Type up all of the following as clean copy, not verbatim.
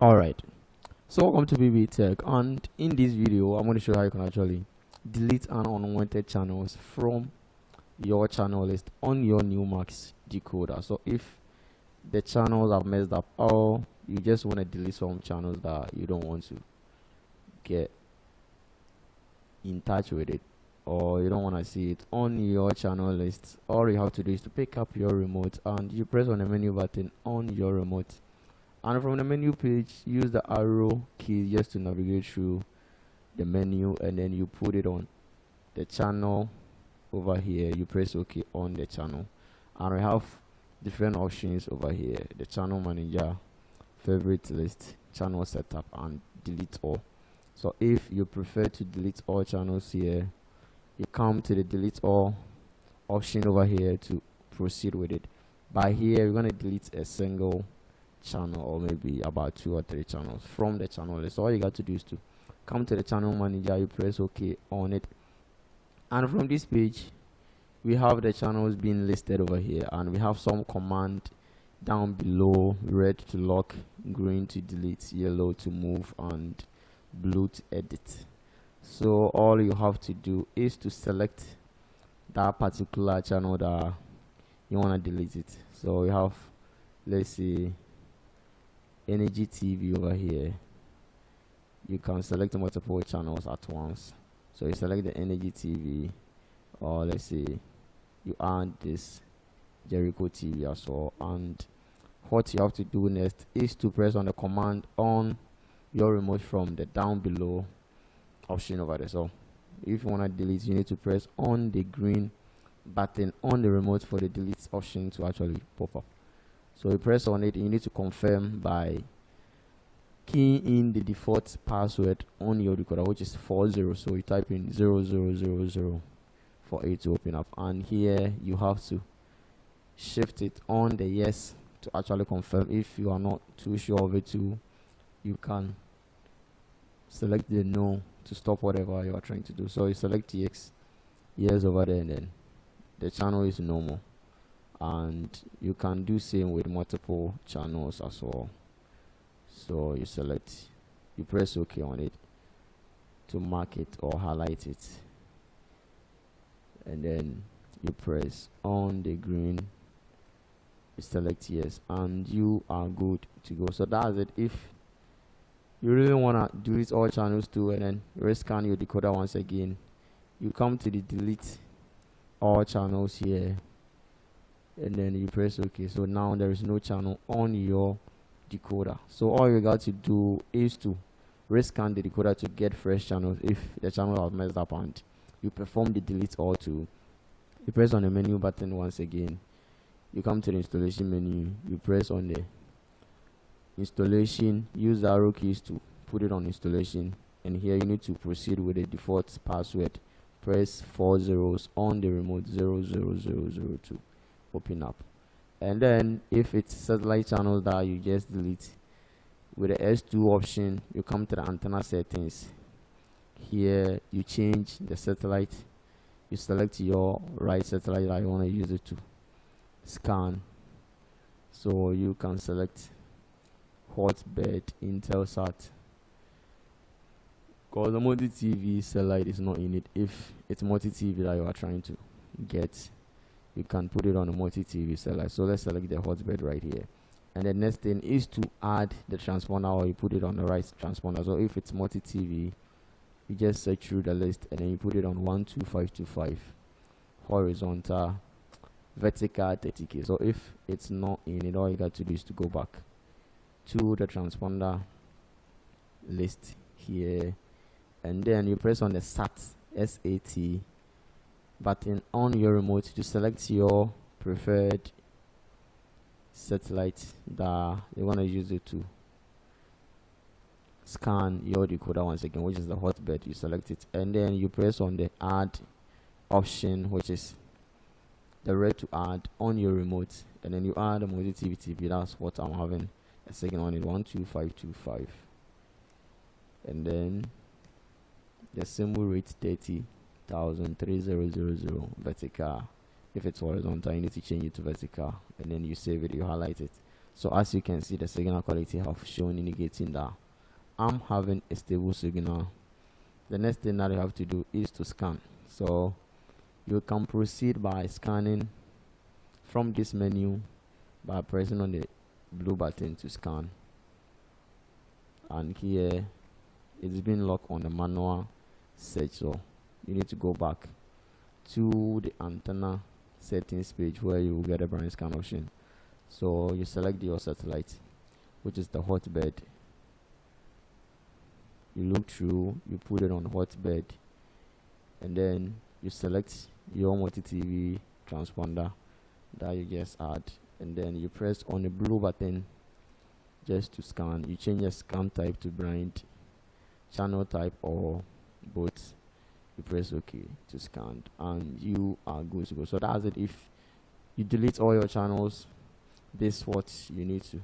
Alright, so welcome to Pbteck, and in this video I'm going to show you how you can actually delete an unwanted channels from your channel list on your Newmax decoder. So if the channels are messed up or you just want to delete some channels that you don't want to get in touch with it, or you don't want to see it on your channel list, all you have to do is to pick up your remote and you press on the menu button on your remote, and from the menu page use the arrow key just to navigate through the menu, and then you put it on the channel over here. You press OK on the channel, and we have different options over here: the channel manager, favorite list, channel setup, and delete all. So if you prefer to delete all channels here, you come to the delete all option over here to proceed with it. By here you're going to delete a single channel or maybe about 2 or 3 channels from the channel list. So all you got to do is to come to the channel manager, you press OK on it, and from this page we have the channels being listed over here, and we have some command down below: red to lock, green to delete, yellow to move, and blue to edit. So all you have to do is to select that particular channel that you want to delete it. So we have, let's see, Energy TV over here. You can select multiple channels at once. So you select the Energy TV, or let's say you add this Jericho TV as well. And what you have to do next is to press on the command on your remote from the down below option over there. So if you want to delete, you need to press on the green button on the remote for the delete option to actually pop up. So you press on it, and you need to confirm by keying in the default password on your decoder, which is 40. So you type in 0000 for it to open up, and here you have to shift it on the yes to actually confirm. If you are not too sure of it too, you can select the no to stop whatever you are trying to do. So you select yes over there, and then the channel is normal, and you can do same with multiple channels as well. So you select, you press OK on it to mark it or highlight it, and then you press on the green, you select yes, and you are good to go. So that's it. If you really want to delete all channels too, and then rescan your decoder once again, you come to the delete all channels here, and then you press OK. So now there is no channel on your decoder. So all you got to do is to rescan the decoder to get fresh channels if the channel has messed up, and you perform the delete all too. You press on the menu button once again, you come to the installation menu, you press on the installation, use the arrow keys to put it on installation, and here you need to proceed with the default password. Press 4 zeros on the remote, 00002, open up. And then if it's satellite channels that you just delete, with the S2 option you come to the antenna settings. Here you change the satellite, you select your right satellite that you want to use it to scan. So you can select Hotbird, Intelsat, because the multi-TV satellite is not in it. If it's multi-TV that you are trying to get, you can put it on a multi-TV satellite. So let's select the Hotbird right here, and the next thing is to add the transponder, or you put it on the right transponder. So if it's multi-TV, you just search through the list, and then you put it on 12525 horizontal, vertical 30K. So if it's not in it, all you got to do is to go back to the transponder list here, and then you press on the SAT button on your remote to select your preferred satellite that you want to use it to scan your decoder once again, which is the Hotbird. You select it, and then you press on the add option, which is the red to add on your remote, and then you add a multi-TV. That's what I'm having a second one in 12525, and then the symbol rate 30,000 vertical. If it's horizontal, you need to change it to vertical, and then you save it, you highlight it. So as you can see, the signal quality have shown indicating that I'm having a stable signal. The next thing that you have to do is to scan. So you can proceed by scanning from this menu by pressing on the blue button to scan, and here it's been locked on the manual search, so you need to go back to the antenna settings page where you will get a blind scan option. So you select your satellite, which is the hotbed. You look through, you put it on hotbed, and then you select your multi-TV transponder that you just add, and then you press on the blue button just to scan. You change the scan type to blind, channel type, or both. You press OK to scan, and you are good to go. So that's it. If you delete all your channels, this is what you need to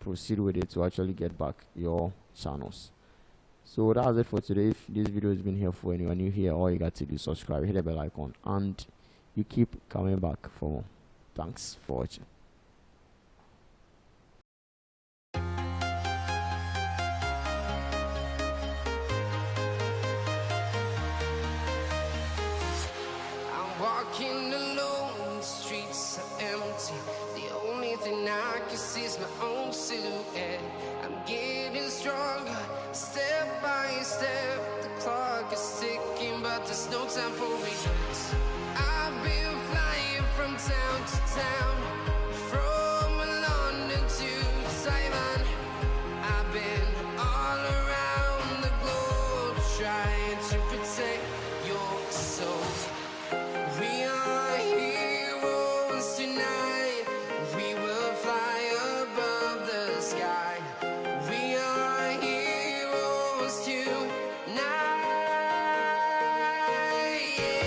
proceed with it to actually get back your channels. So that's it for today. If this video has been helpful, anyone new here, all you got to do is subscribe, hit the bell icon, and you keep coming back for more. Thanks for watching. Walking alone, the streets are empty. The only thing I can see is my own silhouette. I'm getting stronger, step by step. The clock is ticking, but there's no time for regrets. I've been flying from town to town, from London to Taiwan. I've been all around the globe, trying to protect your soul. We are heroes tonight. We will fly above the sky. We are heroes tonight. Yeah.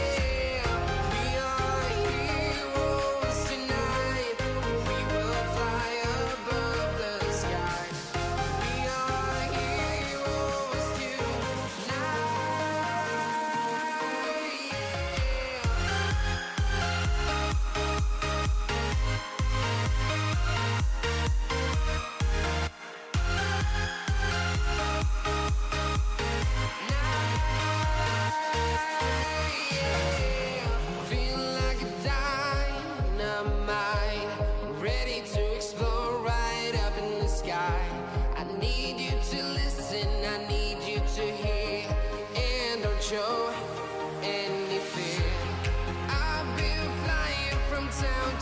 We are heroes tonight. We will fly above the sky. We are heroes tonight. Feel like a dynamite, ready to explode right up in the sky. I need you to listen, I need you to hear, and don't show any fear. I've been flying from town